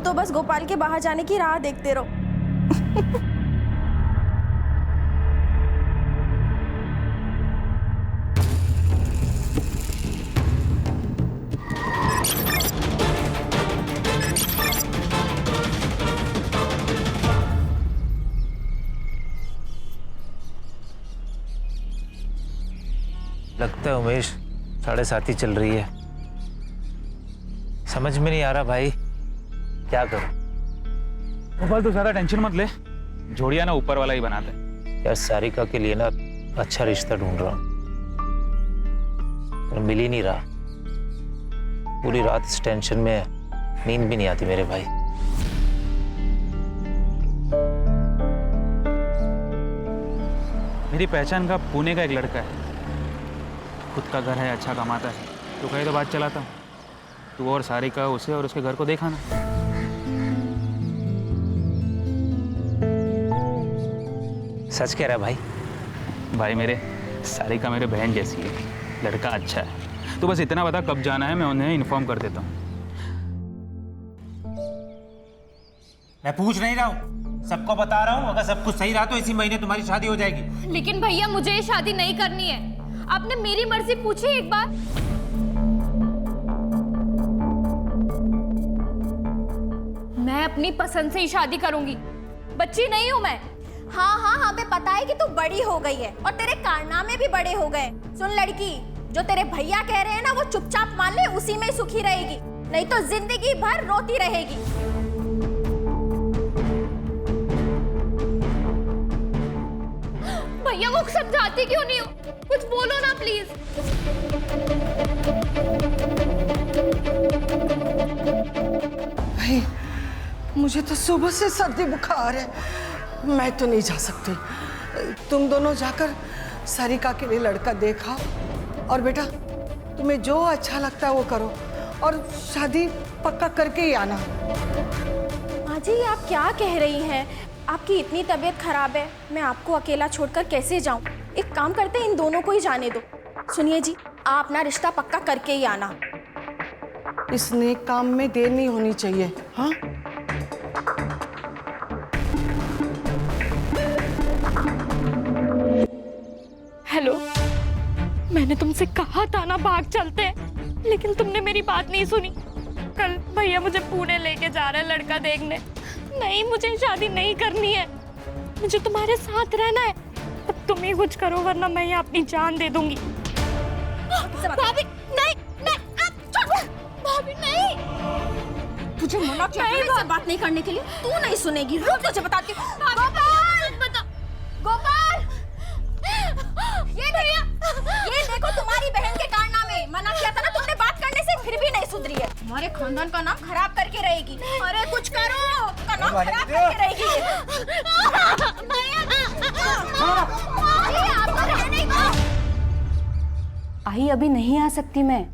तो बस गोपाल के बाहर जाने की राह देखते रहो। लगता है उमेश 7:30 ही चल रही है। समझ में नहीं आ रहा भाई, क्या करूं? गोपाल तू ज्यादा टेंशन मत ले, जोड़िया ना ऊपर वाला ही बनाते हैं। यार सारिका के लिए ना अच्छा रिश्ता ढूंढ रहा हूं, पर मिल ही नहीं रहा। पूरी रात इस टेंशन में नींद भी नहीं आती मेरे भाई। मेरी पहचान का पुणे का एक लड़का है, खुद का घर है, अच्छा कमाता है। तो कहे तो बात चलाता हूँ, तू और सारिका उसे और उसके घर को देखा ना। सच कह रहा है भाई? भाई मेरे, सारिका मेरे बहन जैसी है, लड़का अच्छा है। तो बस इतना बता कब जाना है, मैं उन्हें इन्फॉर्म कर देता हूँ। मैं पूछ नहीं रहा हूँ, सबको बता रहा हूँ। अगर सब कुछ सही रहा तो इसी महीने तुम्हारी शादी हो जाएगी। लेकिन भैया मुझे ये शादी नहीं करनी है। आपने मेरी मर्जी पूछी एक बार? मैं अपनी पसंद से ही शादी करूंगी, बच्ची नहीं हूं मैं। हाँ हाँ, हमें पता है कि तू बड़ी हो गई है और तेरे कारनामे भी बड़े हो गए। सुन लड़की, जो तेरे भैया कह रहे हैं ना वो चुपचाप मान ले, उसी में सुखी रहेगी, नहीं तो जिंदगी भर रोती रहेगी। भैया वो समझाती क्यों नहीं हो? कुछ बोलो ना प्लीज। भाई मुझे तो सुबह से सर्दी बुखार है, मैं तो नहीं जा सकती। तुम दोनों जाकर सारिका के लिए लड़का देखा, और बेटा तुम्हें जो अच्छा लगता है वो करो, और शादी पक्का करके ही आना। माँ जी आप क्या कह रही हैं? आपकी इतनी तबीयत खराब है, मैं आपको अकेला छोड़कर कैसे जाऊं? एक काम करते हैं, इन दोनों को ही जाने दो। सुनिए जी, आप अपना रिश्ता पक्का करके ही आना। इस नेक काम में देर नहीं होनी चाहिए। हाँ हेलो, मैंने तुमसे कहा था ना भाग चलते हैं, लेकिन तुमने मेरी बात नहीं सुनी। कल भैया मुझे पुणे लेके जा रहे हैं लड़का देखने। नहीं, मुझे शादी नहीं करनी है, मुझे तुम्हारे साथ रहना है। अब तुम ही कुछ करो वरना मैं यहाँ अपनी जान दे दूंगी। भाभी नहीं, भाभी नहीं। तुझे मना किया था इससे बात नहीं करने के लिए, तू नहीं सुनेगी। रुक, तुझे बताती हूँ। गोपाल, ये देखो तुम्हारी बहन के कारनामे। मना किया था ना तुमने बात करने से, फिर भी नहीं सुधरी है। हमारे खानदान का नाम खराब करके रहेगी। अरे कुछ करो, का नाम खराब करके रहेगी। आई अभी नहीं आ सकती मैं,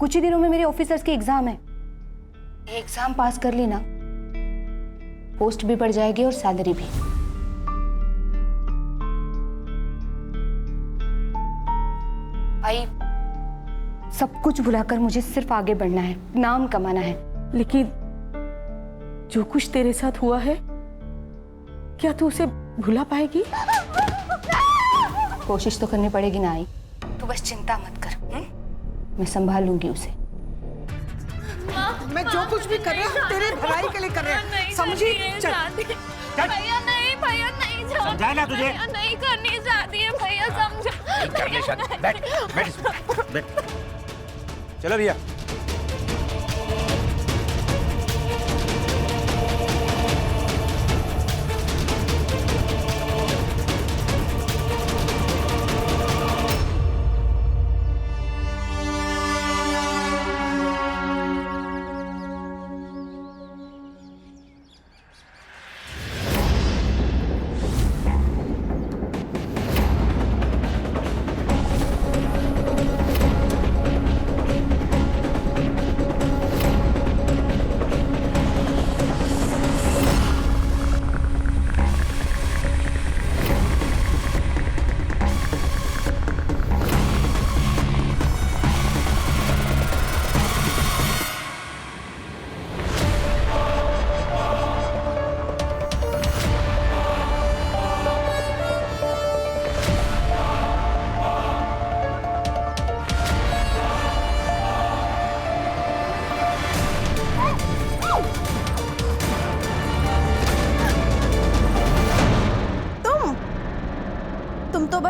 कुछ ही दिनों में मेरे ऑफिसर्स के एग्जाम है। एग्जाम पास कर ली ना, पोस्ट भी बढ़ जाएगी और सैलरी भी। भाई सब कुछ भुलाकर मुझे सिर्फ आगे बढ़ना है, नाम कमाना है। लेकिन जो कुछ तेरे साथ हुआ है, क्या तू उसे भुला पाएगी? कोशिश तो करनी पड़ेगी ना आई, तू बस चिंता मत कर। मैं संभाल लूंगी उसे। मैं जो कुछ भी कर रहा हूँ तेरे भलाई के लिए कर रहा हूँ, समझी? चल भैया नहीं समझाया ना तुझे? नहीं करनी चाहती है भैया, समझो। कर ले शादी। बैठ बैठ। चलो भैया।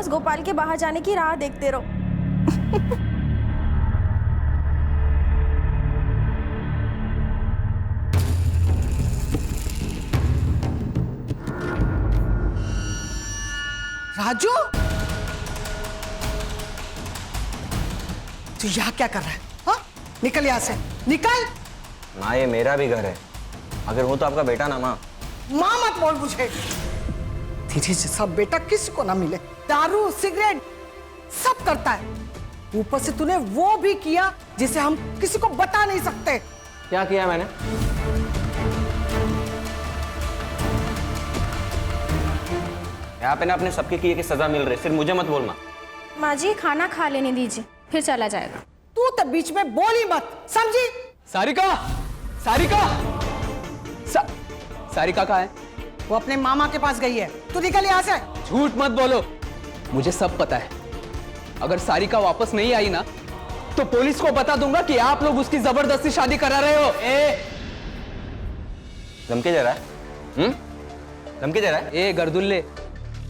बस गोपाल के बाहर जाने की राह देखते रहो। राजू, तू यहाँ क्या कर रहा है? हाँ? निकल यहाँ से, निकल। माँ ये मेरा भी घर है, अगर हूँ तो आपका बेटा ना माँ। माँ मत बोल मुझे। तेरे जैसा बेटा किसी को ना मिले। दारू सिगरेट सब करता है, ऊपर से तूने वो भी किया जिसे हम किसी को बता नहीं सकते। क्या किया मैंने? यहाँ पे ना अपने सबके किए की सजा मिल रही, सिर्फ मुझे मत बोलना। माँ जी खाना खा लेने दीजिए, फिर चला जाएगा। तू तो बीच में बोल ही मत, समझी? सारिका, सारिका, सारिका कहाँ है? वो अपने मामा के पास गई है, तू निकल यहाँ से। झूठ मत बोलो, मुझे सब पता है। अगर सारिका वापस नहीं आई ना तो पुलिस को बता दूंगा कि आप लोग उसकी जबरदस्ती शादी करा रहे हो। धमकी दे रहा है? धमकी दे रहा है? ए गर्दुल्ले,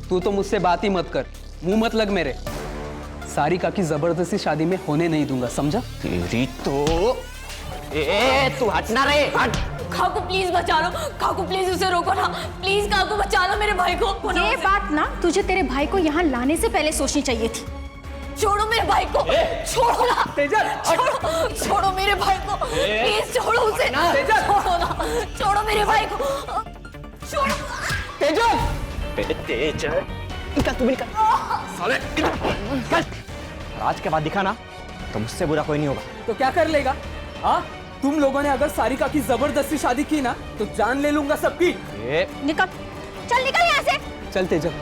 तू तो मुझसे बात ही मत कर, मुंह मत लग मेरे। सारिका की जबरदस्ती शादी में होने नहीं दूंगा, समझा? तेरी तो तू हटना रे, हट। काकू प्लीज बचा लो, काकू प्लीज उसे रोको ना, प्लीज काकू बचा लो मेरे भाई को। ये बात ना तुझे तेरे भाई को यहाँ लाने से पहले सोचनी चाहिए थी। छोड़ो मेरे भाई को, छोड़ो ना तेजल, छोड़ो, छोड़ो मेरे भाई को, प्लीज छोड़ो उसे, छोड़ो ना, छोड़ो मेरे भाई को, छोड़ो। तेजल, निकल तू भी निकल। साले निकल। आज के बाद दिखा ना तो मुझसे बुरा कोई नहीं होगा। तो क्या कर लेगा? हाँ, तुम लोगों ने अगर सारिका की जबरदस्ती शादी की ना तो जान ले लूंगा सबकी। निकल, चल निकल यहाँ से। चल तेजल।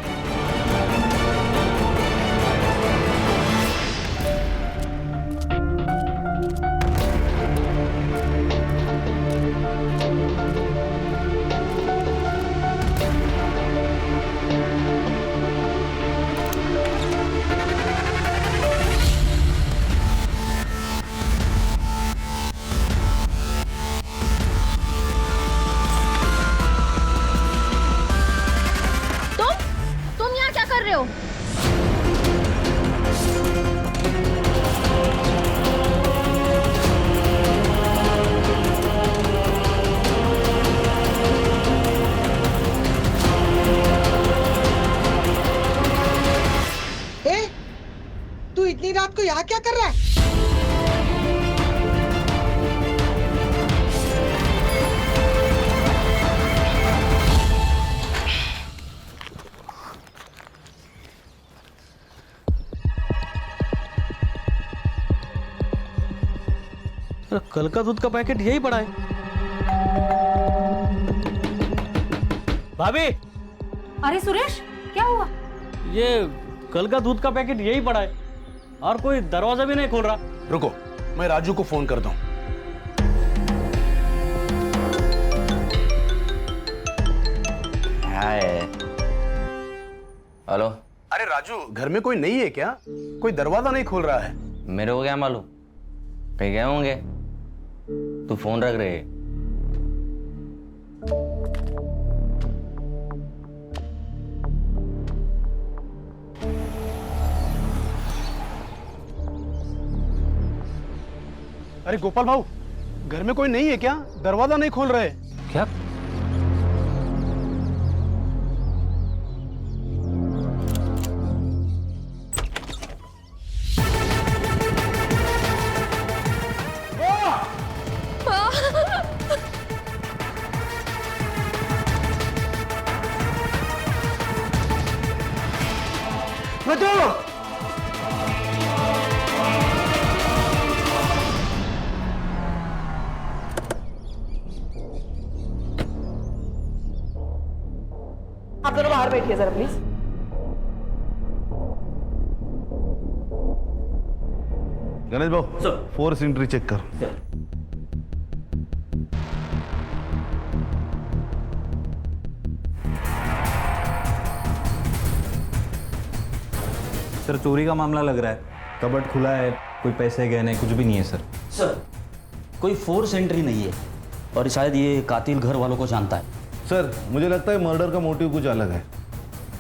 तुम यहाँ क्या कर रहे हो? ए, तू इतनी रात को यहाँ क्या कर रहा है? कल का दूध का पैकेट यही पड़ा है। भाभी, अरे सुरेश, क्या हुआ? ये कल का दूध का पैकेट यही पड़ा है और कोई दरवाजा भी नहीं खोल रहा। रुको, मैं राजू को फोन करता हूँ। हेलो। अरे राजू, घर में कोई नहीं है क्या? कोई दरवाजा नहीं खोल रहा है। मेरे को क्या मालूम, कहीं गए होंगे। तू फोन रख रहे। अरे गोपाल भाऊ, घर में कोई नहीं है क्या? दरवाजा नहीं खोल रहे। क्या? आप दोनों बाहर बैठिए जरा प्लीज। गणेश भाऊ, फोर्स एंट्री चेक कर। सर चोरी का मामला लग रहा है। कबर्ड खुला है, कोई पैसे गहने कुछ भी नहीं है सर। सर कोई फोर्स एंट्री नहीं है और शायद ये कातिल घर वालों को जानता है। सर मुझे लगता है मर्डर का मोटिव कुछ अलग है।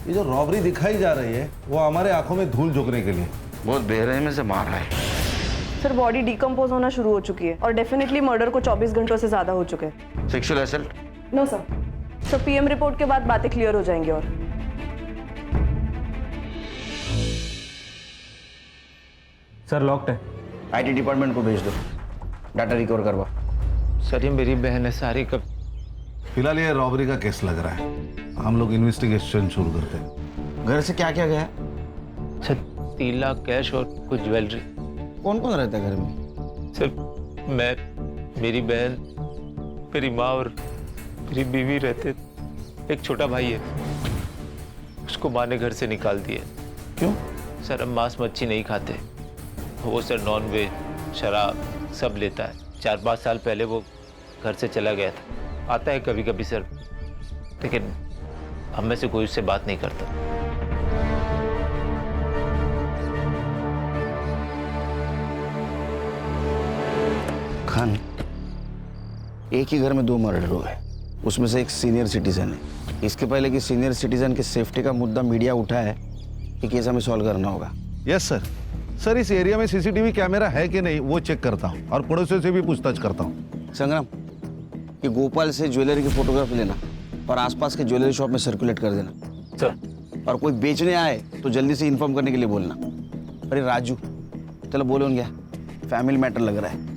ये जो रॉबरी दिखाई जा रही है वो हमारे आंखों में धूल झोंकने के लिए बहुत बेरहमी से मार रहा है। सर बॉडी डिकम्पोज होना शुरू हो चुकी है और डेफिनेटली मर्डर को 24 घंटों से ज्यादा हो चुके हैं। Sexual assault? No sir. Sir PM report के बाद बातें क्लियर हो जाएंगी। और सर लॉक्ड है। आईटी डिपार्टमेंट को भेज दो, डाटा रिकवर करवा। सर ये मेरी बहन है सारी का। फिलहाल ये रॉबरी का केस लग रहा है, हम लोग इन्वेस्टिगेशन शुरू करते हैं। घर से क्या क्या गया? सर 3 लाख कैश और कुछ ज्वेलरी। कौन कौन रहता है घर में? सर मैं, मेरी बहन, मेरी माँ और मेरी बीवी रहते। एक छोटा भाई है, उसको माँ ने घर से निकाल दिया। क्यों? सर हम मांस मच्छी नहीं खाते। वो सर नॉन वेज, शराब सब लेता है। 4-5 साल पहले वो घर से चला गया था। आता है कभी कभी सर, लेकिन हम में से कोई उससे बात नहीं करता। खान, एक ही घर में 2 मर्डर हुए, उसमें से एक सीनियर सिटीजन है। इसके पहले कि सीनियर सिटीजन की सेफ्टी का मुद्दा मीडिया उठा है, ये केस हमें सॉल्व करना होगा। Yes sir. सर इस एरिया में सीसीटीवी कैमरा है कि नहीं वो चेक करता हूँ और पड़ोसियों से भी पूछताछ करता हूँ। संग्राम, ये गोपाल से ज्वेलरी की फोटोग्राफ लेना और आसपास के ज्वेलरी शॉप में सर्कुलेट कर देना। सर। और कोई बेचने आए तो जल्दी से इन्फॉर्म करने के लिए बोलना। अरे राजू, चलो बोलो क्या, फैमिली मैटर लग रहा है।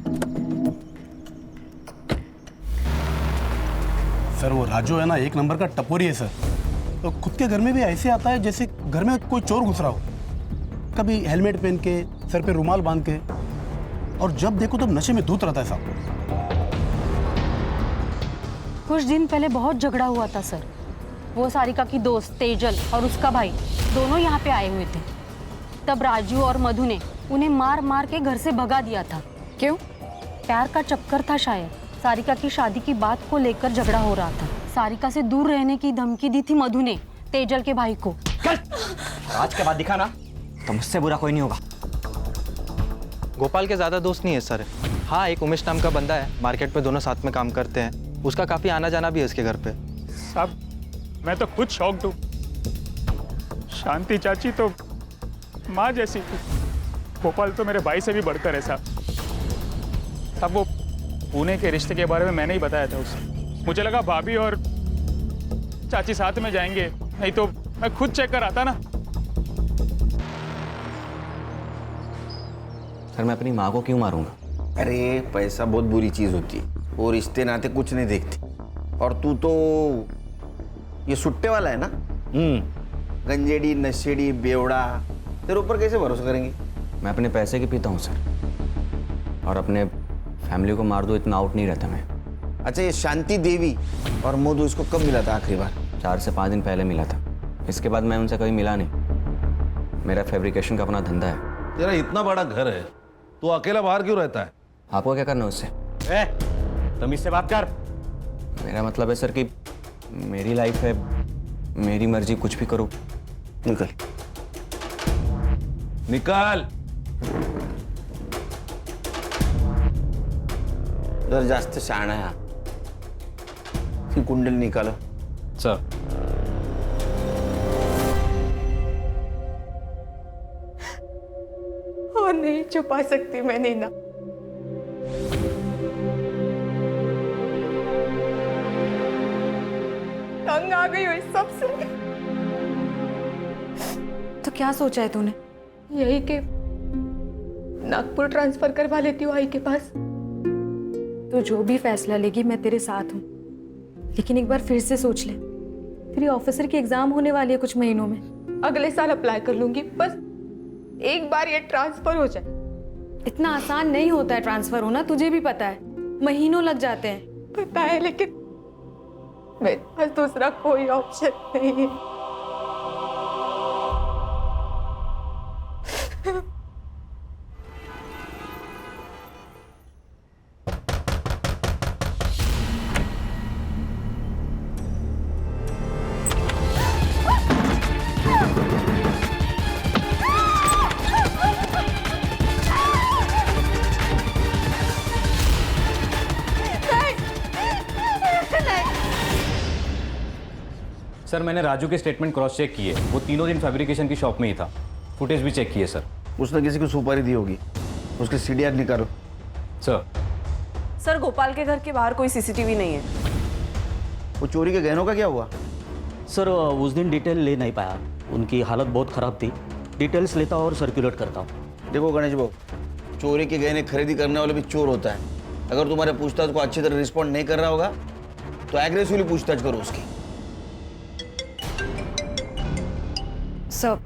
सर वो राजू है ना, एक नंबर का टपोरी है सर। तो खुद के घर में भी ऐसे आता है जैसे घर में कोई चोर घुस रहा हो। कभी हेलमेट पहन के, सर पे रुमाल बांध के, और जब देखो तब नशे में धूत रहता है साहब। कुछ दिन पहले बहुत झगड़ा हुआ था सर। वो सारिका की दोस्त तेजल और उसका भाई दोनों यहाँ पे आए हुए थे। तब राजू और मधु ने उन्हें मार मार के घर से भगा दिया था। क्यों? प्यार का चक्कर था शायद। सारिका की शादी की बात को लेकर झगड़ा हो रहा था। सारिका से दूर रहने की धमकी दी थी मधु ने तेजल के भाई को। आज के बाद दिखा ना तो मुझसे बुरा कोई नहीं होगा। गोपाल के ज़्यादा दोस्त नहीं है सर। हाँ, एक उमेश नाम का बंदा है, मार्केट में दोनों साथ में काम करते हैं। उसका काफ़ी आना जाना भी है इसके घर पे। साहब मैं तो खुद शॉक्ड हूँ। शांति चाची तो माँ जैसी थी। गोपाल तो मेरे भाई से भी बढ़कर है साहब। वो पुणे के रिश्ते के बारे में मैंने ही बताया था उसे। मुझे लगा भाभी और चाची साथ में जाएंगे, नहीं तो मैं खुद चेक कर आता ना। सर मैं अपनी माँ को क्यों मारूंगा? अरे पैसा बहुत बुरी चीज होती है, वो रिश्ते नाते कुछ नहीं देखती। और तू तो ये सुट्टे वाला है ना। गंजेड़ी, नशेड़ी, बेवड़ा, तेरे ऊपर कैसे भरोसा करेंगे? मैं अपने पैसे की पीता हूँ सर, और अपने फैमिली को मार दो इतना आउट नहीं रहता मैं। अच्छा, ये शांति देवी और मधु इसको कब मिला था आखिरी बार? 4 से 5 दिन पहले मिला था। इसके बाद मैं उनसे कभी मिला नहीं। मेरा फैब्रिकेशन का अपना धंधा है। तेरा इतना बड़ा घर है, तू अकेला बाहर क्यों रहता है? आपको क्या करना उससे? तमीज से बात कर। मेरा मतलब है सर कि मेरी लाइफ है, मेरी मर्जी, कुछ भी करो। निकल निकाल। जर जास्त शहाणा है ती कुंडली निकालो सर। और नहीं छुपा सकती मैं नीना। तंग आ गई हूँ इस सबसे। तो क्या सोचा है तूने? यही कि नागपुर ट्रांसफर करवा लेती हूँ आई के पास। तो जो भी फैसला लेगी मैं तेरे साथ हूँ, लेकिन एक बार फिर से सोच ले। तेरी ऑफिसर की एग्जाम होने वाली है कुछ महीनों में। अगले साल अप्लाई कर लूंगी, बस एक बार ये ट्रांसफर हो जाए। इतना आसान नहीं होता है ट्रांसफर होना, तुझे भी पता है। महीनों लग जाते हैं। पता है, लेकिन मेरे पास दूसरा कोई ऑप्शन नहीं है। सर मैंने राजू के स्टेटमेंट क्रॉस चेक किए, वो तीनों दिन फैब्रिकेशन की शॉप में ही था। फुटेज भी चेक किए सर। उसने किसी को सुपारी दी होगी, उसके सीडीआर निकालो। सर गोपाल के घर के बाहर कोई सीसीटीवी नहीं है। वो चोरी के गहनों का क्या हुआ? सर उस दिन डिटेल ले नहीं पाया, उनकी हालत बहुत ख़राब थी। डिटेल्स लेता और सर्कुलेट करता हूँ। देखो गणेश बाबू, चोरी के गहने खरीदी करने वाले भी चोर होता है। अगर तुम्हारे पूछताछ को अच्छी तरह रिस्पॉन्ड नहीं कर रहा होगा तो एग्रेसिवली पूछताछ करो उसकी। Sir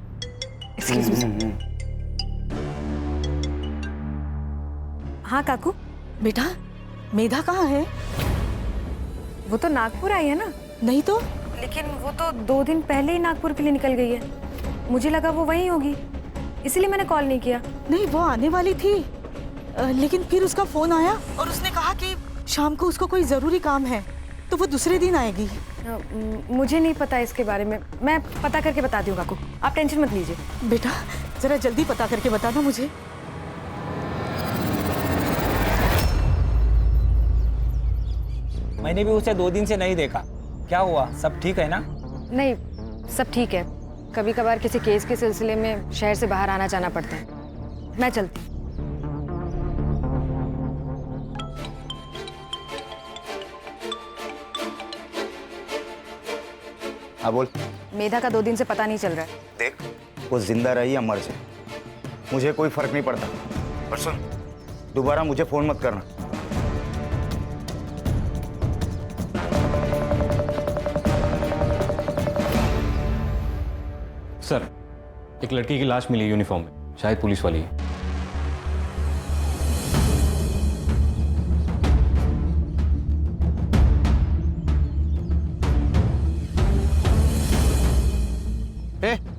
excuse me. हाँ काकू। बेटा मेधा कहाँ है? वो तो नागपुर आई है ना। नहीं तो। लेकिन वो तो 2 दिन पहले ही नागपुर के लिए निकल गई है। मुझे लगा वो वहीं होगी, इसीलिए मैंने कॉल नहीं किया। नहीं, वो आने वाली थी, लेकिन फिर उसका फोन आया और उसने कहा कि शाम को उसको कोई ज़रूरी काम है, तो वो दूसरे दिन आएगी। मुझे नहीं पता इसके बारे में, मैं पता करके बताती हूँ काकू, आप टेंशन मत लीजिए। बेटा जरा जल्दी पता करके बताना मुझे। मैंने भी उसे 2 दिन से नहीं देखा, क्या हुआ? सब ठीक है ना? नहीं, सब ठीक है। कभी कभार किसी केस के सिलसिले में शहर से बाहर आना जाना पड़ता है। मैं चलती। हाँ बोल। मेधा का 2 दिन से पता नहीं चल रहा है। देख, वो जिंदा रही या मर जाए मुझे कोई फर्क नहीं पड़ता, पर सुन, दोबारा मुझे फोन मत करना। सर एक लड़की की लाश मिली यूनिफॉर्म में, शायद पुलिस वाली है।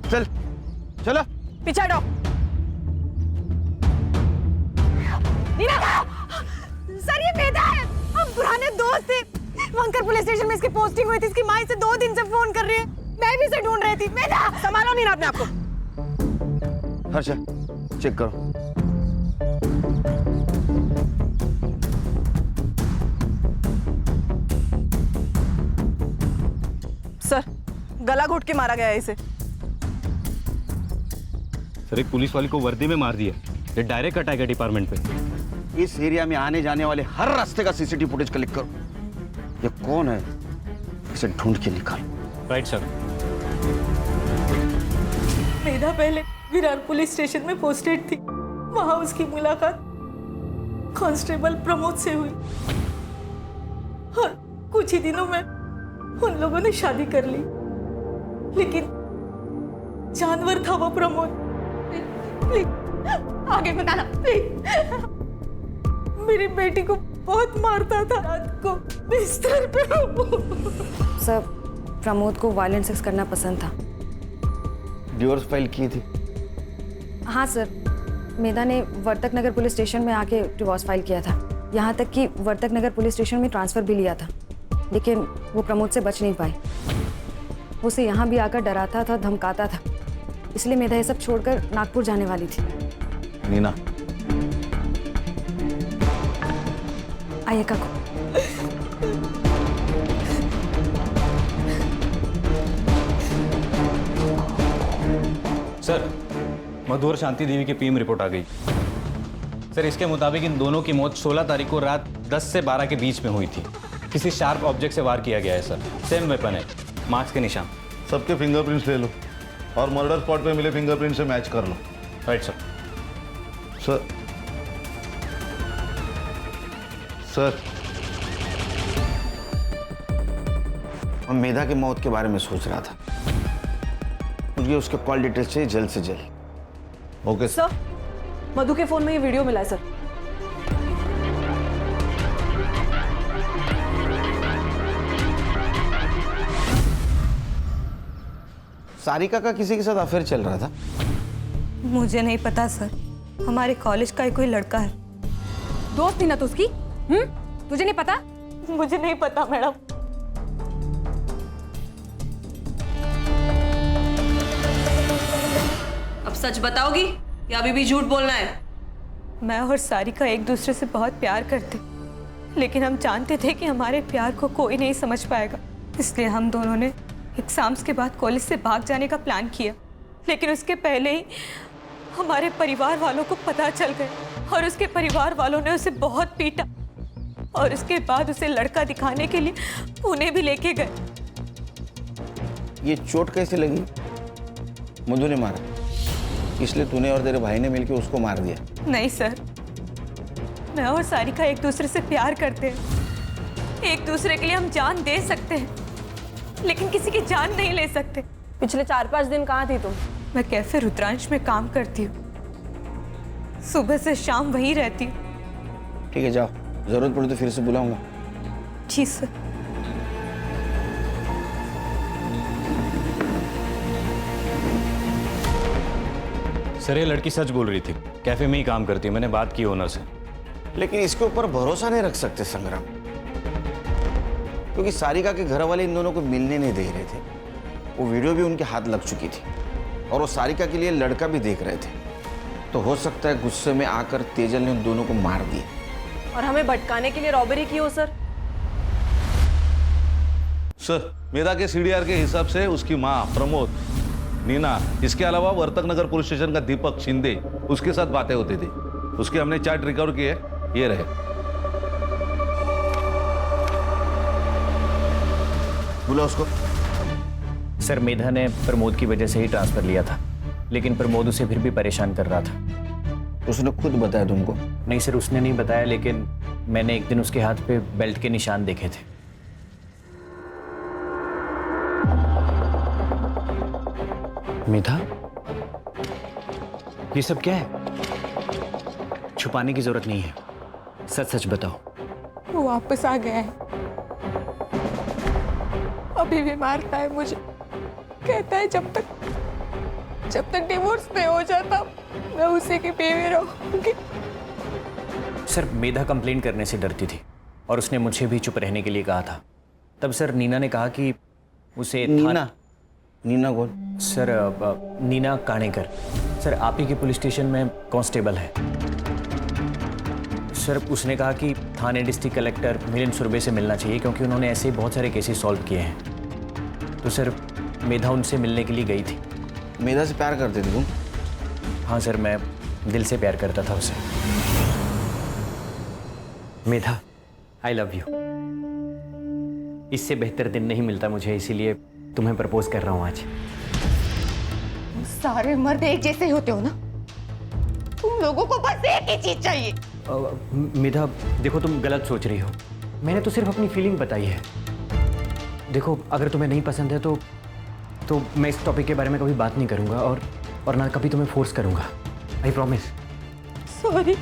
चल चलो पीछे हटो। सर ये मेधा है, हम पुराने दोस्त थे। वंकर पुलिस स्टेशन में इसकी पोस्टिंग हुई थी। इसकी माँ से 2 दिन से फोन कर रही है, मैं भी इसे ढूंढ रही थी। मेधा संभालो नहीं ना अपने आप को। हर्षा चेक करो। सर गला घोट के मारा गया है इसे। सर एक पुलिस वाली को वर्दी में मार दिया, ये डायरेक्ट अटैक है डिपार्टमेंट पे। इस एरिया में आने जाने वाले हर रास्ते का सीसीटीवी फुटेज कलेक्ट करो। ये कौन है, इसे ढूंढ के निकालो। Right sir. मेधा पहले विरार पुलिस स्टेशन में पोस्टेड थी। वहां उसकी मुलाकात कांस्टेबल प्रमोद से हुई और कुछ ही दिनों में उन लोगों ने शादी कर ली। लेकिन जानवर था वो प्रमोद। प्लीज आगे बताना प्लीज। मेरी बेटी को बहुत मारता था, रात को बिस्तर पे। सर प्रमोद को वायलेंट सेक्स करना पसंद था। डिवोर्स फाइल की थी? हाँ सर, मेधा ने वर्तक नगर पुलिस स्टेशन में आके डिवोर्स फाइल किया था। यहाँ तक कि वर्तक नगर पुलिस स्टेशन में ट्रांसफ़र भी लिया था, लेकिन वो प्रमोद से बच नहीं पाई। वो उसे यहाँ भी आकर डराता था, धमकाता था। इसलिए मेधा ये सब छोड़कर नागपुर जाने वाली थी। नीना आइए काकू। सर मधु और शांति देवी की पीएम रिपोर्ट आ गई। सर इसके मुताबिक इन दोनों की मौत 16 तारीख को रात 10 से 12 के बीच में हुई थी। किसी शार्प ऑब्जेक्ट से वार किया गया है सर। सेम वेपन है, मार्क्स के निशान। सबके फिंगरप्रिंट्स ले लो और मर्डर स्पॉट पे मिले फिंगरप्रिंट से मैच कर लो। Right sir. सर सर मैं मेधा की मौत के बारे में सोच रहा था। मुझे उसके कॉल डिटेल्स चाहिए जल्द से जल्द। ओके सर, मधु के फोन में ये वीडियो मिला है सर। सारिका का किसी के साथ अफेयर चल रहा था? मुझे नहीं पता सर, हमारे कॉलेज का ही कोई लड़का है। दोस्त थी ना तो उसकी? तुझे नहीं पता? मुझे नहीं पता मैडम। अब सच बताओगी या अभी भी झूठ बोलना है? मैं और सारिका एक दूसरे से बहुत प्यार करते, लेकिन हम जानते थे कि हमारे प्यार को कोई नहीं समझ पाएगा, इसलिए हम दोनों ने एग्जाम्स के बाद कॉलेज से भाग जाने का प्लान किया, लेकिन उसके पहले ही हमारे परिवार वालों को पता चल गया और उसके परिवार वालों ने उसे बहुत पीटा और उसके बाद उसे लड़का दिखाने के लिए पुणे भी लेके गए। ये चोट कैसे लगी? मधु ने मारा, इसलिए तूने और तेरे भाई ने मिलकर उसको मार दिया? नहीं सर, मैं और सारिका एक दूसरे से प्यार करते हैं। एक दूसरे के लिए हम जान दे सकते हैं, लेकिन किसी की जान नहीं ले सकते। पिछले 4-5 दिन कहाँ थी तुम? मैं कैफे रुद्रांश में काम करती हूँ, सुबह से शाम वहीं रहती हूँ। ठीक है, जाओ, जरूरत पड़ी तो फिर से बुलाऊंगा। जी सर। सर ये लड़की सच बोल रही थी, कैफे में ही काम करती है, मैंने बात की ओनर से। लेकिन इसके ऊपर भरोसा नहीं रख सकते संग्राम, क्योंकि सारिका के घर वाले इन दोनों को मिलने नहीं दे रहे थे। वो वीडियो भी उनके हाथ लग चुकी थी और वो सारिका के लिए लड़का भी देख रहे थे। तो हो सकता है गुस्से में आकर तेजल ने उन दोनों को मार दिया और हमें भटकाने के लिए रॉबरी की हो सर। सर मेधा के सीडीआर के हिसाब से उसकी माँ प्रमोद, नीना, इसके अलावा वर्तक नगर पुलिस स्टेशन का दीपक शिंदे, उसके साथ बातें होती थी। उसके हमने चार्ट रिकवर किए, ये रहे। बोला उसको। सर मेधा ने प्रमोद की वजह से ही ट्रांसफर लिया था, लेकिन प्रमोद उसे फिर भी परेशान कर रहा था। उसने खुद बताया तुमको? नहीं सर, उसने नहीं बताया, लेकिन मैंने एक दिन उसके हाथ पे बेल्ट के निशान देखे थे। मेधा, ये सब क्या है? छुपाने की जरूरत नहीं है, सच सच बताओ। वो वापस आ गया है, अभी भी मारता है मुझे। कहता है जब तक डिवोर्स नहीं हो जाता मैं उसी की बीवी रहूंगी। सर मेधा कंप्लेंट करने से डरती थी और उसने मुझे भी चुप रहने के लिए कहा था। तब सर नीना ने कहा कि उसे नीना कौन? सर नीना काणेकर, सर आप ही के पुलिस स्टेशन में कांस्टेबल है। सर उसने कहा कि थाने डिस्ट्रिक्ट कलेक्टर मिलिंद सुरभे से मिलना चाहिए, क्योंकि उन्होंने ऐसे बहुत सारे केसेस सॉल्व किए हैं। तो सर मेधा उनसे मिलने के लिए गई थी। मेधा से प्यार करते थे तुम? हाँ सर, मैं दिल से प्यार करता था उसे। मेधा, आई लव यू। इससे बेहतर दिन नहीं मिलता मुझे, इसीलिए तुम्हें प्रपोज कर रहा हूँ आज। सारे मर्द एक जैसे ही होते हो ना, तुम लोगों को बस एक ही चीज चाहिए। मेधा देखो, तुम गलत सोच रही हो। मैंने तो सिर्फ अपनी फीलिंग बताई है। देखो अगर तुम्हें नहीं पसंद है तो मैं इस टॉपिक के बारे में कभी बात नहीं करूंगा और ना कभी तुम्हें फोर्स करूंगा। I promise. Sorry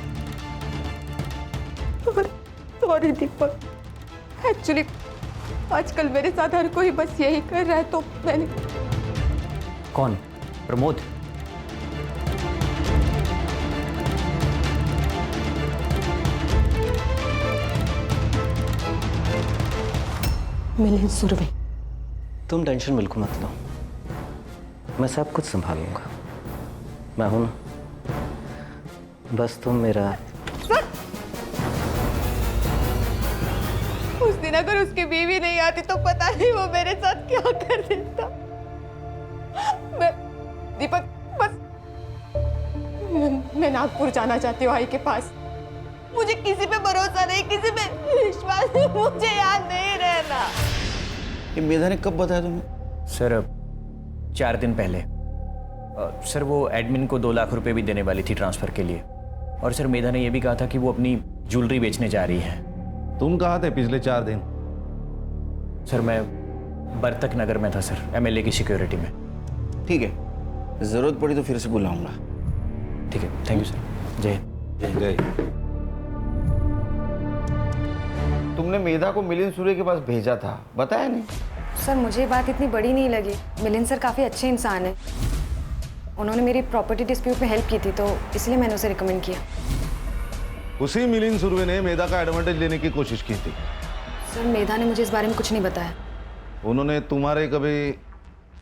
Deepak, actually आजकल मेरे साथ हर कोई बस यही कर रहा है, तो मैंने। कौन? प्रमोद? मिलिंद सुरभि। तुम टेंशन बिल्कुल मत लो, मैं सब कुछ संभालूंगा। मैं हूं ना, बस तुम मेरा। उस दिन अगर उसकी बीवी नहीं आती तो पता नहीं वो मेरे साथ क्या कर देता। मैं दीपक बस मैं नागपुर जाना चाहती हूँ आई के पास। मुझे किसी पे भरोसा नहीं, किसी पे विश्वास नहीं, मुझे यहाँ नहीं रहना। ये मेधा ने कब बताया तुम्हें? सर 4 दिन पहले। सर वो एडमिन को 2 लाख रुपए भी देने वाली थी ट्रांसफर के लिए, और सर मेधा ने यह भी कहा था कि वो अपनी ज्वेलरी बेचने जा रही है। तुम कहाँ थे पिछले 4 दिन? सर मैं बर्तक नगर में था सर, एमएलए की सिक्योरिटी में। ठीक है, जरूरत पड़ी तो फिर से बुलाऊंगा। ठीक है, थैंक यू सर। जय जय। तुमने मेधा को मिलिंद सूर्य के पास भेजा था, बताया नहीं? सर मुझे ये बात इतनी बड़ी नहीं लगी। मिलिंद सर काफ़ी अच्छे इंसान हैं। उन्होंने मेरी प्रॉपर्टी डिस्प्यूट में हेल्प की थी, तो इसलिए मैंने उसे रिकमेंड किया। उसी मिलिंद सुरवे ने मेधा का एडवांटेज लेने की कोशिश की थी। सर मेधा ने मुझे इस बारे में कुछ नहीं बताया। उन्होंने तुम्हारे कभी?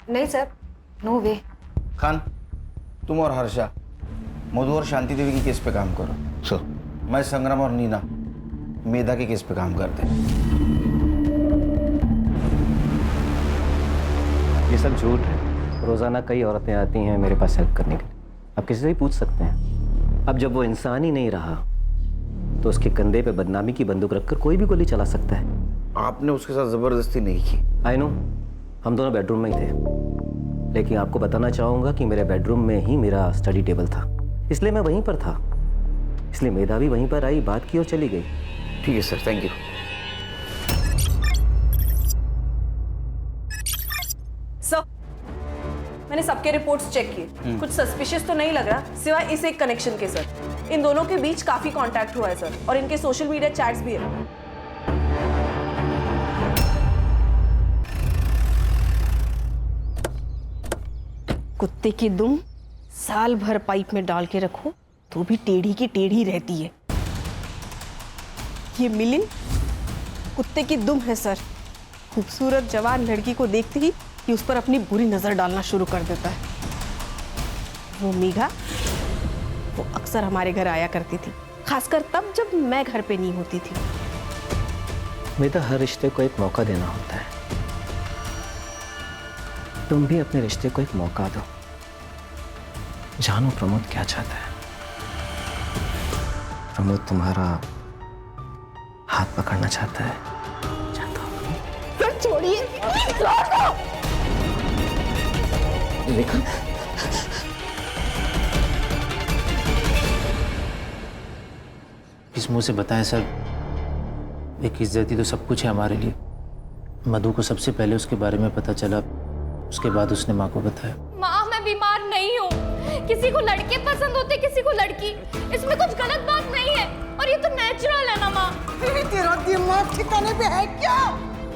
नहीं सर, नो वे। खान, तुम और हर्षा मधु और शांति देवी की केस पे काम करो। सर। मैं संग्राम और नीना मेधा के केस पे काम करते हैं। ये सब झूठ है। रोज़ाना कई औरतें आती हैं मेरे पास हेल्प करने के लिए। आप किसी से भी पूछ सकते हैं। अब जब वो इंसान ही नहीं रहा तो उसके कंधे पे बदनामी की बंदूक रखकर कोई भी गोली चला सकता है। आपने उसके साथ जबरदस्ती नहीं की। आई नो, हम दोनों बेडरूम में ही थे, लेकिन आपको बताना चाहूँगा कि मेरे बेडरूम में ही मेरा स्टडी टेबल था, इसलिए मैं वहीं पर था। इसलिए मेधा भी वहीं पर आई, बात की और चली गई। ठीक है सर, थैंक यू। सर, मैंने सबके रिपोर्ट्स चेक किए, कुछ सस्पिशियस तो नहीं लग रहा सिवाय इस एक कनेक्शन के सर। इन दोनों के बीच काफी कांटेक्ट हुआ है सर, और इनके सोशल मीडिया चैट्स भी है। कुत्ते की दुम साल भर पाइप में डाल के रखो तो भी टेढ़ी की टेढ़ी रहती है। ये मिलिंद कुत्ते की दुम है सर। खूबसूरत जवान लड़की को देखते ही ये उस पर अपनी बुरी नजर डालना शुरू कर देता है। वो मेघा, वो अक्सर हमारे घर आया करती थी, खासकर तब जब मैं घर पे नहीं होती थी। मेरा हर रिश्ते को एक मौका देना होता है। तुम भी अपने रिश्ते को एक मौका दो। जानो प्रमोद क्या चाहता है। प्रमोद तुम्हारा हाथ पकड़ना चाहता है। सर छोड़िए, देखो, किस मुंह से बताएं सर, एक इज्जत ही तो सब कुछ है हमारे लिए। मधु को सबसे पहले उसके बारे में पता चला, उसके बाद उसने माँ को बताया। माँ, मैं बीमार नहीं हूँ। किसी को लड़के पसंद होते, किसी को लड़की। इसमें कुछ गलत बात नहीं है, और ये तो नेचुरल है ना माँ। तेरा दिमाग ठिकाने पे है क्या?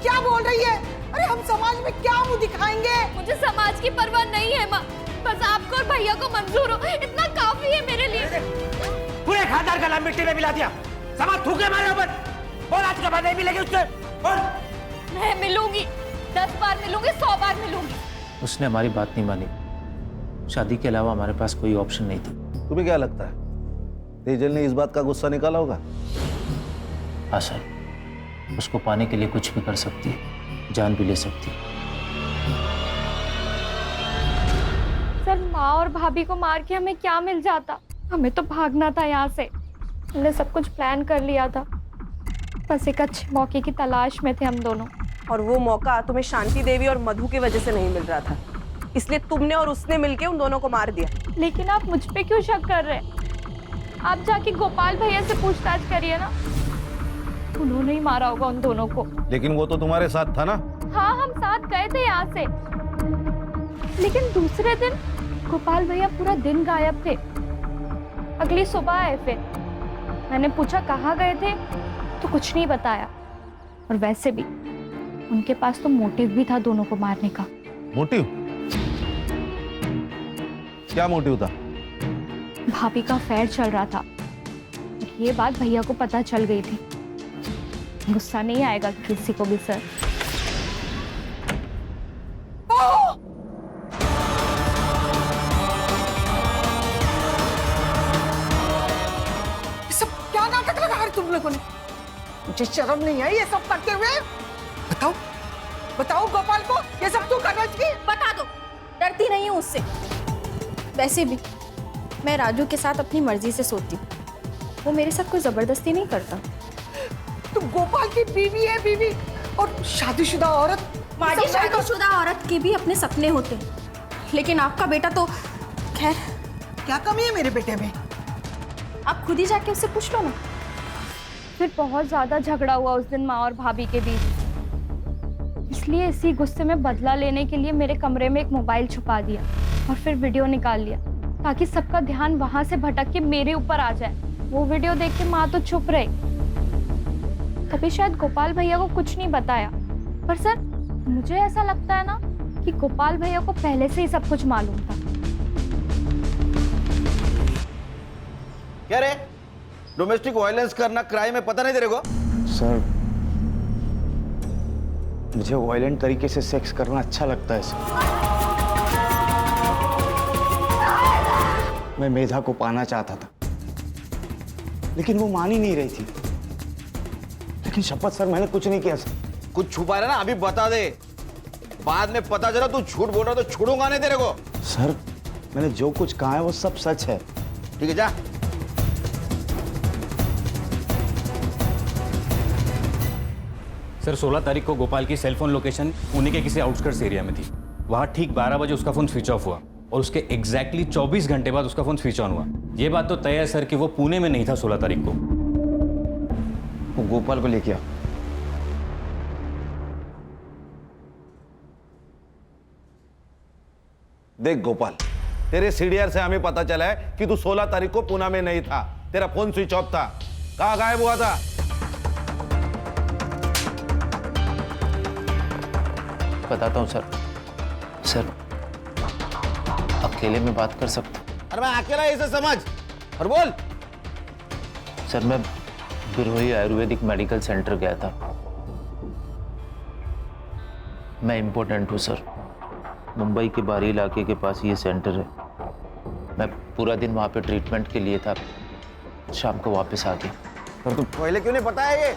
क्या बोल रही है? अरे हम समाज में क्या मुंह दिखाएंगे? मुझे समाज की परवाह नहीं है माँ, बस आपको और भैया को मंजूर हो, इतना काफी है मेरे लिए। पूरे खानदान का नाम मिट्टी में मिला दिया। समाज थूके मारे ऊपर। बोल आज के बाद नहीं मिलेगी उससे। बोल। मैं मिलूंगी, 10 बार मिलूंगी, 100 बार मिलूंगी। उसने हमारी बात नहीं मानी। शादी के अलावा हमारे पास कोई ऑप्शन नहीं था। तुम्हें क्या लगता है तेजल ने इस बात का गुस्सा निकाला होगा? हाँ सर, उसको पाने के लिए कुछ भी कर सकती है, जान भी ले सकती है। सर, माँ और भाभी को मार के हमें क्या मिल जाता? हमें तो भागना था यहाँ से। हमने सब कुछ प्लान कर लिया था, बस एक अच्छे मौके की तलाश में थे हम दोनों। और वो मौका तुम्हें शांति देवी और मधु की वजह से नहीं मिल रहा था, इसलिए तुमने और उसने मिलके उन दोनों को मार दिया। लेकिन आप मुझ पे क्यों शक कर रहे हैं? आप जाके गोपाल भैया से पूछताछ करिए ना, उन्होंने ही मारा होगा उन दोनों को। लेकिन वो तो तुम्हारे साथ था ना? हाँ, हम साथ गए थे यहाँ से, लेकिन दूसरे दिन गोपाल भैया पूरा दिन गायब थे। अगली सुबह आए, फिर मैंने पूछा कहाँ गए थे, तो कुछ नहीं बताया। और वैसे भी उनके पास तो मोटिव भी था दोनों को मारने का। मोटिव? क्या मोटिव था? भाभी का अफेयर चल रहा था, ये बात भैया को पता चल गई थी। गुस्सा नहीं आएगा किसी को भी सर। सब क्या नाटक लगा है तुम लोगों ने? मुझे शर्म नहीं आई ये सब करते हुए? बताओ बताओ गोपाल को ये सब तू कर रही थी? बता दो, डरती नहीं हूँ उससे। वैसे भी मैं राजू के साथ अपनी मर्जी से सोती हूँ, वो मेरे साथ कोई जबरदस्ती नहीं करता। तुम गोपाल की बीवी है, बीवी और शादीशुदा औरत। माजी, शादीशुदा औरत के भी अपने सपने होते हैं, लेकिन आपका बेटा तो खैर। क्या कमी है मेरे बेटे में? आप खुद ही जाके उससे पूछ लो ना। फिर बहुत ज्यादा झगड़ा हुआ उस दिन माँ और भाभी के बीच, इसलिए इसी गुस्से में बदला लेने के लिए मेरे कमरे में एक मोबाइल छुपा दिया और फिर वीडियो निकाल लिया, ताकि सबका ध्यान वहां से भटक के मेरे ऊपर आ जाए। वो वीडियो देख के माँ तो चुप रही, तभी शायद गोपाल भैया को कुछ नहीं बताया। पर सर, मुझे ऐसा लगता है ना कि गोपाल भैया को पहले से ही सब कुछ मालूम था। क्या रे, डोमेस्टिक वायलेंस करना क्राइम है, पता नहीं तेरे को? सर, मुझे वायलेंट तरीके से सेक्स करना अच्छा लगता है सर। मैं मेधा को पाना चाहता था, लेकिन वो मान ही नहीं रही थी। लेकिन शपथ सर, मैंने कुछ नहीं किया सर। कुछ छुपा रहा ना, अभी बता दे। बाद में पता चला तू झूठ बोल रहा तो छोड़ूंगा नहीं तेरे को। सर मैंने जो कुछ कहा है वो सब सच है। ठीक है जा। सर 16 तारीख को गोपाल की सेलफोन लोकेशन पुणे के किसी आउटस्कर्ट्स एरिया में थी। वहाँ ठीक 12 बजे उसका फ़ोन स्विच ऑफ हुआ और उसके एग्जैक्टली 24 घंटे बाद उसका फ़ोन स्विच ऑन हुआ। ये बात तो तय है सर कि वो पुणे में नहीं था 16 तारीख को। वो गोपाल को लेके आ। देख गोपाल, तेरे सीडीआर से हमें पता चला है कि तू 16 तारीख को पुणे में नहीं था, तेरा फोन स्विच ऑफ था। कहाँ गायब हुआ था? बताता हूँ सर। सर अकेले में बात कर सकता हूँ? अरे मैं अकेला इसे समझ और बोल। सर मैं बिरोही आयुर्वेदिक मेडिकल सेंटर गया था। मैं इम्पोर्टेंट हूँ सर। मुंबई के बाहरी इलाके के पास ये सेंटर है। मैं पूरा दिन वहाँ पे ट्रीटमेंट के लिए था, शाम को वापस आ गया। पर तू पहले क्यों नहीं बताया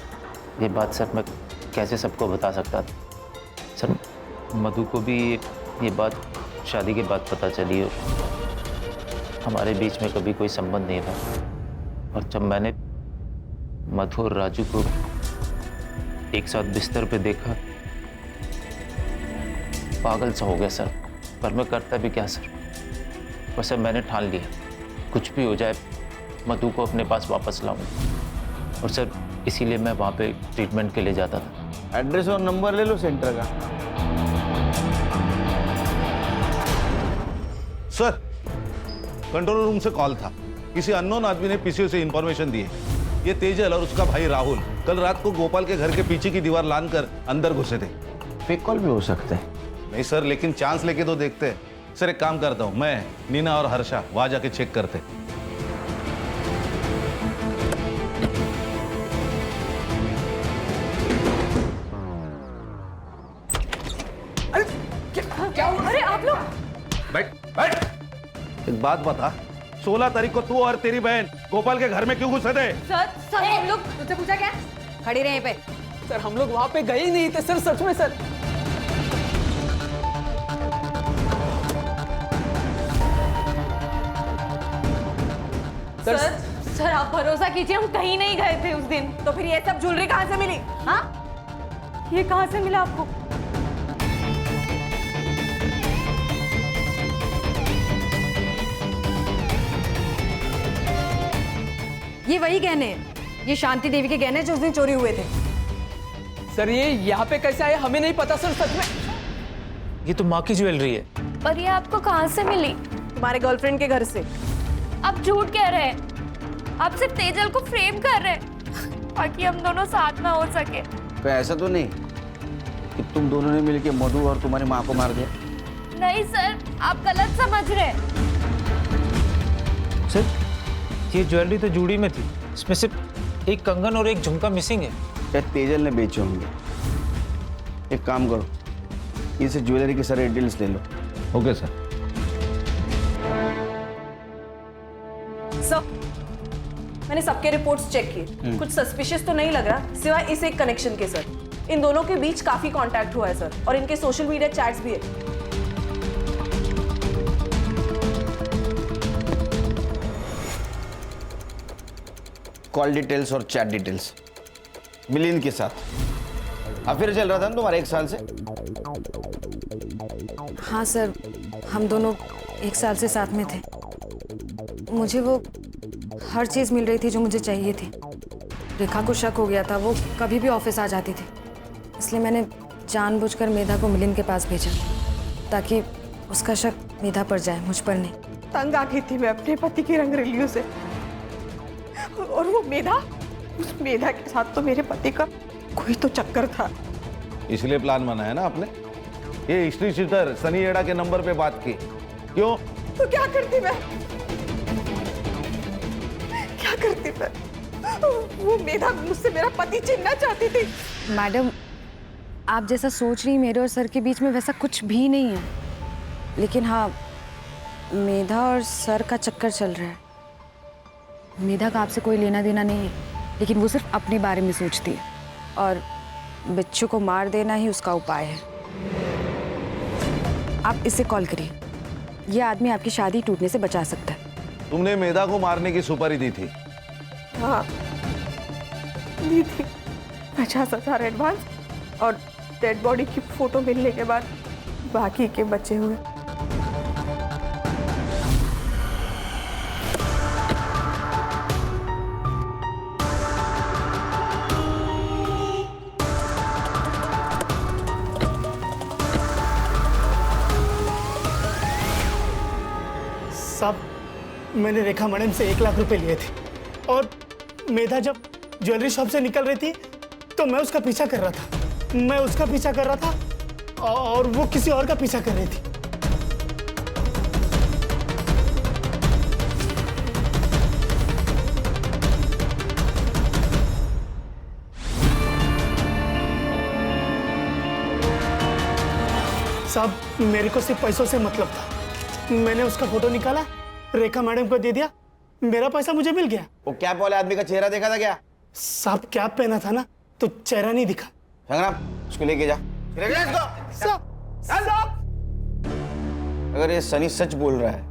ये बात सर मैं कैसे सबको बता सकता था? सर मधु को भी ये बात शादी के बाद पता चली और हमारे बीच में कभी कोई संबंध नहीं था। और जब मैंने मधु और राजू को एक साथ बिस्तर पे देखा, पागल सा हो गया सर। पर मैं करता भी क्या सर? वैसे मैंने ठान लिया, कुछ भी हो जाए मधु को अपने पास वापस लाऊंगा। और सर इसीलिए मैं वहाँ पे ट्रीटमेंट के लिए जाता था। एड्रेस और नंबर ले लो सेंटर का। सर कंट्रोल रूम से कॉल था। किसी अननोन आदमी ने पीसीओ से इंफॉर्मेशन दी है। ये तेजल और उसका भाई राहुल कल रात को गोपाल के घर के पीछे की दीवार लान कर अंदर घुसे थे। फेक कॉल भी हो सकते हैं। नहीं सर, लेकिन चांस लेके तो देखते हैं। सर एक काम करता हूँ, मैं नीना और हर्षा वहां जाके चेक करते। क्या हुआ? अरे आप लोग बैठ बैठ। एक बात बता, 16 तारीख को तू और तेरी बहन गोपाल के घर में क्यों घुसे थे? सर हम लोग तुझसे पूछा क्या? खड़ी रहे पे। सर हम लोग वहां पे गए ही नहीं थे सर, सच में सर। सर आप भरोसा कीजिए, हम कहीं नहीं गए थे उस दिन। तो फिर ये सब ज्वेलरी कहाँ से मिली? हाँ, ये कहाँ से मिला आपको? ये वही गहने हैं, ये शांति देवी के गहने जो उस दिन चोरी हुए थे। सर ये यहाँ पे कैसे आए हमें नहीं पता सर, सच में। ये तो माँ की ज्वेलरी है। पर ये आपको कहाँ से मिली? तुम्हारे गर्लफ्रेंड के घर से। आप झूठ कह रहे हैं। आप सिर्फ तेजल को फ्रेम कर रहे हैं ताकि हम दोनों साथ ना हो सके। तो ऐसा तो नहीं कि तुम दोनों ने मिलकर मधु और तुम्हारी माँ को मार दिया? नहीं सर, आप गलत समझ रहे हैं। सर ये ज्वेलरी तो जूड़ी में थी, इसमें सिर्फ एक कंगन और एक झुमका मिसिंग है। क्या तेजल ने बेचे होंगे? एक काम करो, इसे ज्वेलरी के सारे डिटेल्स ले लो। Okay sir. सर मैंने सबके रिपोर्ट्स चेक किए, कुछ सस्पिशियस तो नहीं लग रहा सिवाय इस एक कनेक्शन के। सर इन दोनों के बीच काफी कांटेक्ट हुआ है सर, और इनके सोशल मीडिया चैट्स भी है। कॉल डिटेल्स और चैट डिटेल्स मिलिंद के साथ अफेयर चल रहा था ना तुम्हारा 1 साल से? हाँ सर, हम दोनों 1 साल से साथ में थे। मुझे वो हर चीज़ मिल रही थी जो मुझे चाहिए थी। रेखा को शक हो गया था, वो कभी भी ऑफिस आ जाती थी, इसलिए मैंने जानबूझकर मेधा को मिलिंद के पास भेजा ताकि उसका शक मेधा पर जाए, मुझ पर नहीं। तंग आ गई थी मैं अपने पति की रंगरेलियों से, और वो मेधा, उस मेधा के साथ तो मेरे पति का कोई तो चक्कर था। इसलिए प्लान बनाया ना आपने। ये हिस्ट्री शीटर सनी एड़ा के नंबर पे बात की क्यों? तो क्या करती मैं, क्या करती मैं? वो मेधा मुझसे मेरा पति छीनना चाहती थी। मैडम आप जैसा सोच रही, मेरे और सर के बीच में वैसा कुछ भी नहीं है। लेकिन हाँ, मेधा और सर का चक्कर चल रहा है। मेधा का आपसे कोई लेना देना नहीं है, लेकिन वो सिर्फ अपने बारे में सोचती है और बिच्छू को मार देना ही उसका उपाय है। आप इससे कॉल करिए। यह आदमी आपकी शादी टूटने से बचा सकता है। तुमने मेधा को मारने की सुपारी दी थी? हाँ दी थी, 50,000 एडवांस और डेड बॉडी की फोटो मिलने के बाद बाकी के बचे हुए। साहब, मैंने रेखा मैडम से 1 लाख रुपए लिए थे और मेधा जब ज्वेलरी शॉप से निकल रही थी तो मैं उसका पीछा कर रहा था। मैं उसका पीछा कर रहा था और वो किसी और का पीछा कर रही थी। साहब, मेरे को सिर्फ पैसों से मतलब था। मैंने उसका फोटो निकाला, रेखा मैडम को दे दिया, मेरा पैसा मुझे मिल गया। वो कैप वाले आदमी का चेहरा देखा था क्या? साहब, कैप पहना था ना तो चेहरा नहीं दिखा। संग्राम, उसको लेके जा। लेके जा इसको। साहब, अगर ये सनी सच बोल रहा है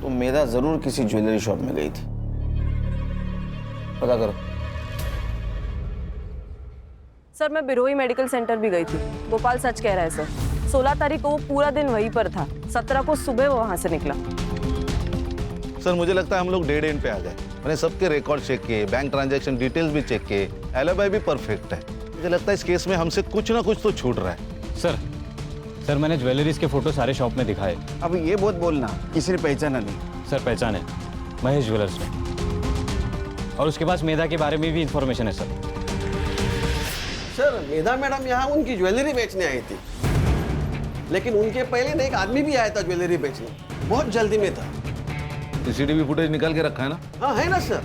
तो मेधा जरूर किसी ज्वेलरी शॉप में गई थी। पता करो। सर, मैं बिरोही मेडिकल सेंटर भी गई थी। गोपाल सच कह रहा है सर। 16 तारीख को वो पूरा दिन वहीं पर था। 17 को सुबह वो वहां से निकला। सर मुझे लगता है हम लोग डेड एंड पे आ गए। मैंने सबके रिकॉर्ड चेक किए, बैंक ट्रांजैक्शन डिटेल्स भी चेक किए, एलिबाई भी परफेक्ट है। मुझे लगता है इस केस में हमसे कुछ ना कुछ तो छूट रहा है। सर मैंने ज्वेलरीज के फोटो सारे शॉप में दिखाए। अब ये बहुत बोलना, किसी ने पहचाना नहीं। सर पहचाने, महेश ज्वेलर्स में। और उसके पास मेधा के बारे में भी इंफॉर्मेशन है सर। सर, मेधा मैडम यहाँ उनकी ज्वेलरी बेचने आई थी, लेकिन उनके पहले ना एक आदमी भी आया था ज्वेलरी बेचने, बहुत जल्दी में था। सीसीटीवी फुटेज निकाल के रखा है ना? हाँ है ना सर।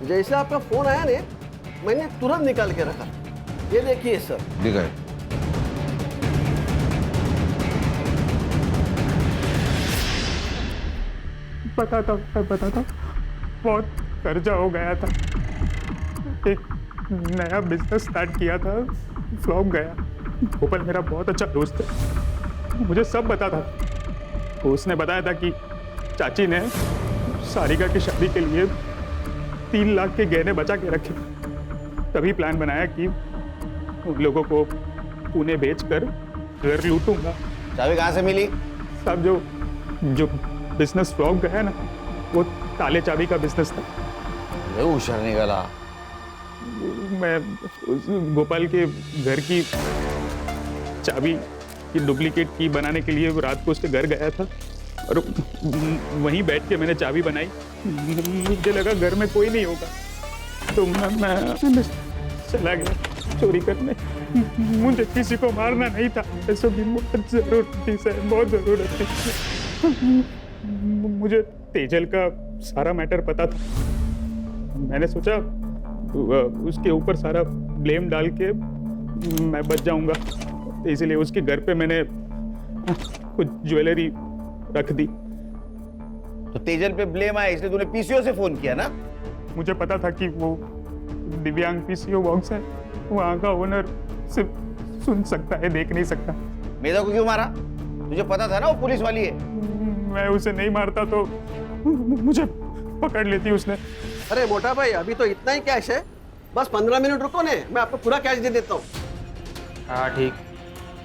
जैसे आपका फोन आया ने, मैंने तुरंत निकाल के रखा। ये देखिए सर। दिखाए। बताता हूँ, बहुत कर्जा हो गया था। एक नया बिजनेस स्टार्ट किया था, फ्लॉप गया। गोपाल मेरा बहुत अच्छा दोस्त है, मुझे सब बता था। उसने बताया था कि चाची ने सारिका की शादी के लिए 3 लाख के गहने बचा के रखे। तभी प्लान बनाया कि उन लोगों को पुणे बेचकर घर लूटूंगा। चाबी कहाँ से मिली? सब जो बिजनेस फ्लॉप गया ना, वो ताले चाबी का बिजनेस था। होशियार निकला। मैं गोपाल के घर की चाबी की डुप्लीकेट की बनाने के लिए रात को उसके घर गया था और वहीं बैठ के मैंने चाबी बनाई। मुझे लगा घर में कोई नहीं होगा तो मैं चला गया चोरी करने। मुझे किसी को मारना नहीं था, ऐसा भी बहुत जरूरत थी सर, बहुत जरूरत थी। मुझे तेजल का सारा मैटर पता था। मैंने सोचा उसके ऊपर सारा ब्लेम डाल के मैं बच जाऊंगा, इसलिए उसके घर पे मैंने कुछ ज्वेलरी रख दी। तो तेजल पे ब्लेम आया इसलिए तूने पीसीओ से फोन किया ना? मुझे पता था कि वो दिव्यांग पीसीओ बॉक्स है, वहाँ का ओनर सिर्फ सुन सकता है, देख नहीं सकता। मेधा को क्यों मारा? तुझे पता था ना वो पुलिस वाली है। मैं उसे नहीं मारता तो मुझे पकड़ लेती उसने। अरे मोटा भाई, अभी तो इतना ही कैश है, बस 15 मिनट रुको ने, मैं आपको पूरा कैश दे देता हूँ। हाँ ठीक।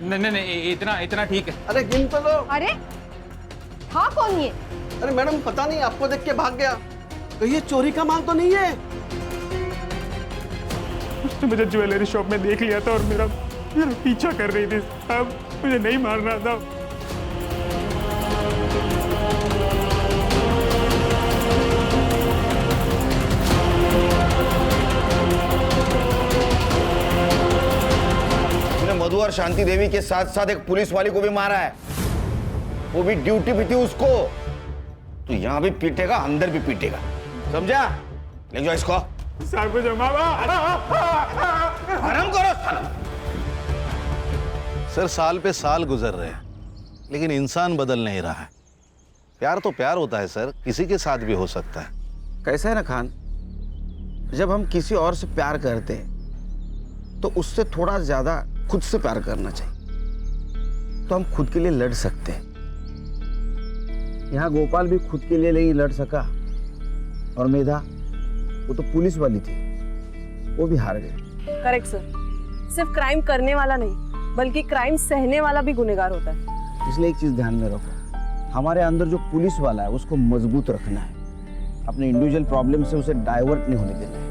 नहीं इतना ठीक है। अरे गिन तो लो। अरे हाँ, कौन ये? अरे मैडम, पता नहीं, आपको देख के भाग गया। तो ये चोरी का माल तो नहीं है? उसने मुझे ज्वेलरी शॉप में देख लिया था और मेरा पीछा कर रही थी। अब मुझे नहीं मारना था। मधु और शांति देवी के साथ साथ एक पुलिस वाली को भी मारा है, वो भी ड्यूटी पे थी उसको। तो यहां भी पीटेगा, अंदर भी पीटेगा, समझा? ले जाओ इसको। आराम करो। सर साल पे साल गुजर रहे हैं लेकिन इंसान बदल नहीं रहा है। प्यार तो प्यार होता है सर, किसी के साथ भी हो सकता है। कैसा है ना खान, जब हम किसी और से प्यार करते हैं तो उससे थोड़ा ज्यादा खुद से प्यार करना चाहिए। तो हम खुद के लिए लड़ सकते हैं। यहाँ गोपाल भी खुद के लिए नहीं लड़ सका, और मेधा, वो तो पुलिस वाली थी, वो भी हार गई। करेक्ट सर, सिर्फ क्राइम करने वाला नहीं बल्कि क्राइम सहने वाला भी गुनहगार होता है। इसलिए एक चीज ध्यान में रखो, हमारे अंदर जो पुलिस वाला है उसको मजबूत रखना है, अपने इंडिविजुअल प्रॉब्लम से उसे डाइवर्ट नहीं होने देना है।